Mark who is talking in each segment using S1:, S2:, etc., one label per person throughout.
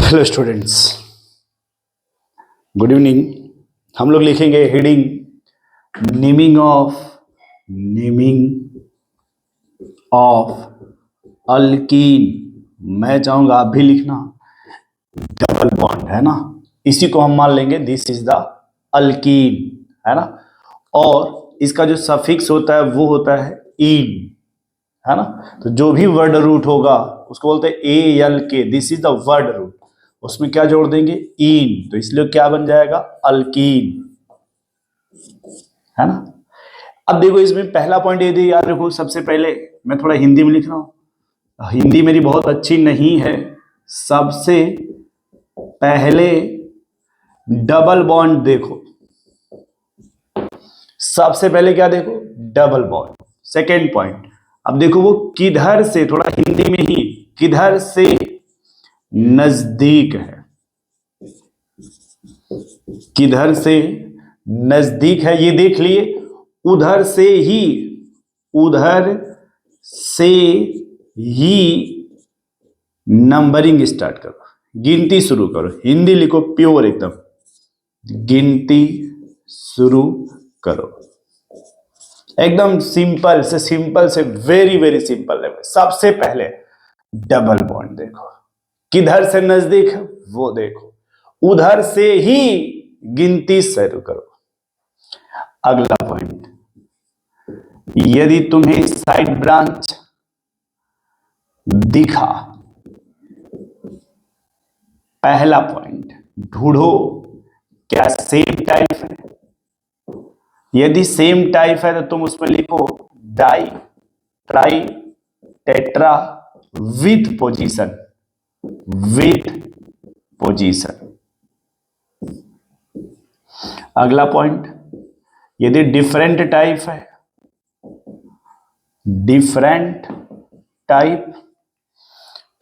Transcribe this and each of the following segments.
S1: Hello students, good evening. हम लोग लिखेंगे हेडिंग नेमिंग ऑफ अल्कीन। मैं चाहूंगा आप भी लिखना। डबल बॉन्ड है ना, इसी को हम मान लेंगे दिस इज द अल्कीन, है ना। और इसका जो सफिक्स होता है वो होता है इन, है ना। तो जो भी वर्ड रूट होगा उसको बोलते हैं ALK। This is the word root, उसमें क्या जोड़ देंगे? इन। तो इसलिए क्या बन जाएगा? अल्कीन, है ना। अब देखो इसमें पहला पॉइंट ये याद रखो। सबसे पहले मैं थोड़ा हिंदी में लिख रहा हूं, हिंदी मेरी बहुत अच्छी नहीं है। सबसे पहले डबल बॉन्ड देखो, सबसे पहले क्या देखो? Double bond. सेकेंड पॉइंट, अब देखो वो किधर से, थोड़ा हिंदी में ही, किधर से नजदीक है, किधर से नजदीक है ये देख लिए। उधर से ही, उधर से ही नंबरिंग स्टार्ट करो, गिनती शुरू करो। हिंदी लिखो प्योर एकदम, गिनती शुरू करो। एकदम सिंपल से वेरी वेरी सिंपल है। सबसे पहले डबल बॉन्ड देखो, किधर से नजदीक है वो देखो, उधर से ही गिनती शुरू करो। अगला पॉइंट, यदि तुम्हें साइड ब्रांच दिखा, पहला पॉइंट ढूंढो क्या सेम टाइप है। यदि सेम टाइप है तो तुम उसमें लिखो di, tri, tetra with position, with position. अगला पॉइंट, यदि डिफरेंट टाइप है, डिफरेंट टाइप,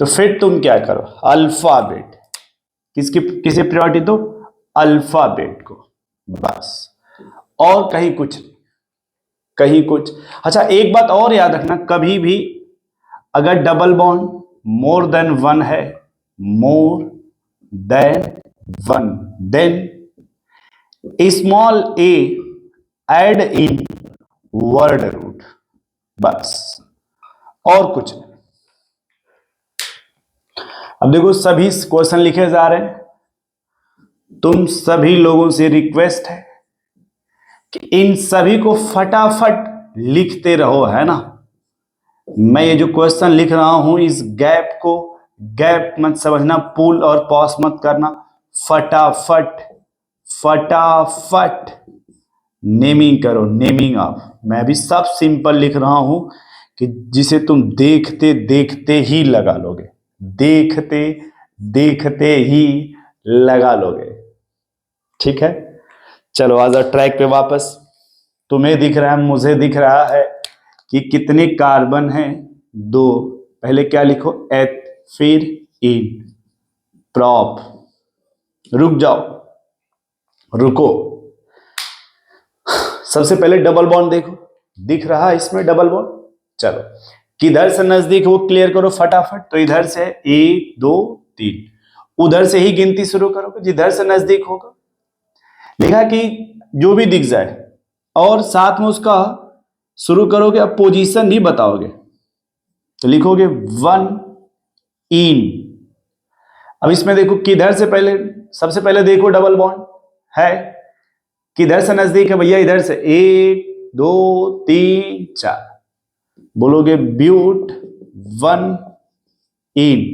S1: तो फिर तुम क्या करो? अल्फाबेट, किसे प्रायोरिटी दो? अल्फाबेट को, बस। और कहीं कुछ नहीं, कहीं कुछ। अच्छा एक बात और याद रखना, कभी भी अगर double bond more than one है, more than one, then small A add in word root, बस, और कुछ नहीं। अब देखो सभी क्वेश्चन लिखे जा रहे हैं, तुम सभी लोगों से रिक्वेस्ट है कि इन सभी को फटाफट लिखते रहो, है ना। मैं ये जो क्वेश्चन लिख रहा हूं, इस गैप को गैप मत समझना, पुल और पॉज मत करना। फटाफट फटाफट नेमिंग करो, नेमिंग ऑफ। मैं भी सब सिंपल लिख रहा हूं कि जिसे तुम देखते देखते ही लगा लोगे, देखते देखते ही लगा लोगे। ठीक है, चलो आज ट्रैक पे वापस। तुम्हें दिख रहा है, मुझे दिख रहा है कि कितने कार्बन हैं? 2। पहले क्या लिखो? एथ, फिर इन, प्रॉप। रुक जाओ, रुको। सबसे पहले डबल बॉन्ड देखो, दिख रहा है इसमें डबल बॉन्ड। चलो किधर से नजदीक वो क्लियर करो फटाफट। तो इधर से 1 2 3, उधर से ही गिनती शुरू करोगे जिधर से नजदीक होगा। लिखा कि जो भी दिख जाए और साथ में उसका शुरू करोगे। अब पोजीशन नहीं बताओगे तो लिखोगे 1 इन। अब इसमें देखो किधर से पहले, सबसे पहले देखो डबल बॉन्ड है, किधर से नजदीक है भैया? इधर से 1 2 3 4, बोलोगे ब्यूट 1 इन।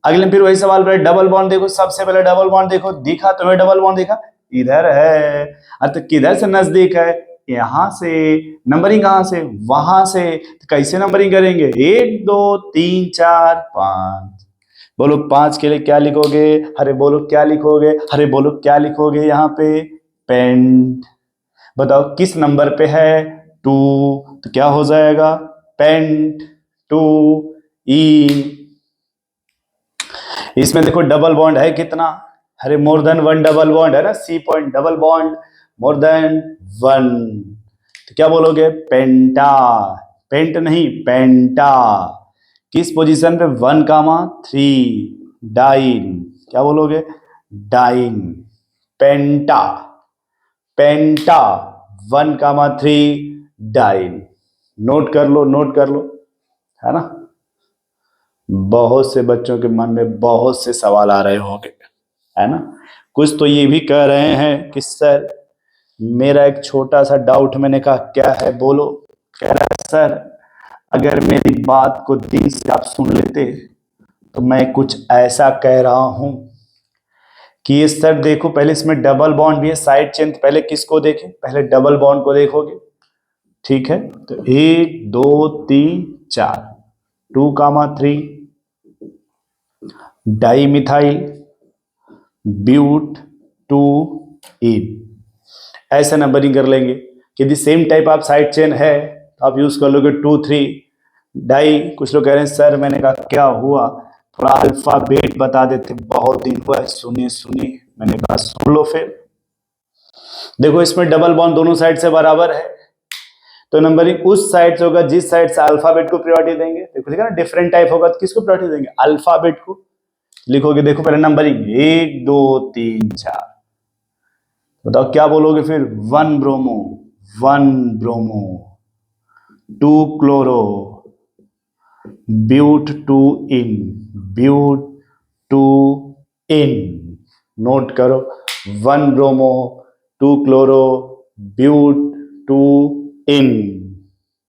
S1: अगले में फिर वही सवाल पर डबल बॉन्ड देखो, सबसे पहले डबल बॉन्ड देखो, दिखा तुम्हें डबल बॉन्ड? दिखा इधर है। तो किधर से नजदीक है? यहां से। नंबरिंग कहां से? वहां से। तो कैसे नंबरिंग करेंगे? 1 2 3 4 5। बोलो 5 के लिए क्या लिखोगे? अरे बोलो क्या लिखोगे? अरे बोलो क्या लिखोगे? यहाँ पे पेंट। बताओ किस नंबर पे है? 2। तो क्या हो जाएगा? पेंट 2 ई। इसमें देखो डबल बॉन्ड है कितना? अरे मोर देन 1 डबल बॉन्ड है ना, C point double bond more than 1। तो क्या बोलोगे? पेंटा। पेंट नहीं, पेंटा। किस पोजीशन पे? 1 3 डाइन। क्या बोलोगे? डाइन। पेंटा, पेंटा 1,3 डाइन। नोट कर लो, नोट कर लो, है ना। बहुत से बच्चों के मन में बहुत से सवाल आ रहे होंगे, है ना। कुछ तो ये भी कह रहे हैं कि सर मेरा एक छोटा सा डाउट। मैंने कहा क्या है, बोलो। कह रहा है सर अगर मेरी बात को दिल से आप सुन लेते तो मैं कुछ ऐसा कह रहा हूं कि ये सर देखो, पहले इसमें डबल बॉन्ड भी है, साइड चेन। पहले किसको देखें? पहले डबल बॉन्ड को देखोगे, ठीक है। तो 1 2 3 4, 2,3 डाई मिथाइल ब्यूट 2 इन। ऐसा नंबरिंग कर लेंगे। यदि सेम टाइप आप साइड चेन है तो आप यूज कर लोगे 2 3 डाई। कुछ लोग कह रहे हैं सर, मैंने कहा क्या हुआ, थोड़ा अल्फाबेट बता देते, बहुत दिन हुआ है सुने सुने। मैंने कहा सुन लो फिर। देखो इसमें डबल बॉन्ड दोनों साइड से बराबर है, तो नंबरिंग उस साइड से होगा जिस साइड से अल्फाबेट को प्रायोरिटी देंगे। देखो लिखा ना, डिफरेंट टाइप होगा तो किसको प्रायोरिटी देंगे? अल्फाबेट को। लिखोगे, देखो पहले नंबरिंग 1 2 3 4, बताओ क्या बोलोगे फिर? 1 bromo, 1 bromo, 2 chloro, but 2 ene, but 2 ene. Note करो, 1 ब्रोमो, 2 क्लोरो, ब्यूट 2 इन।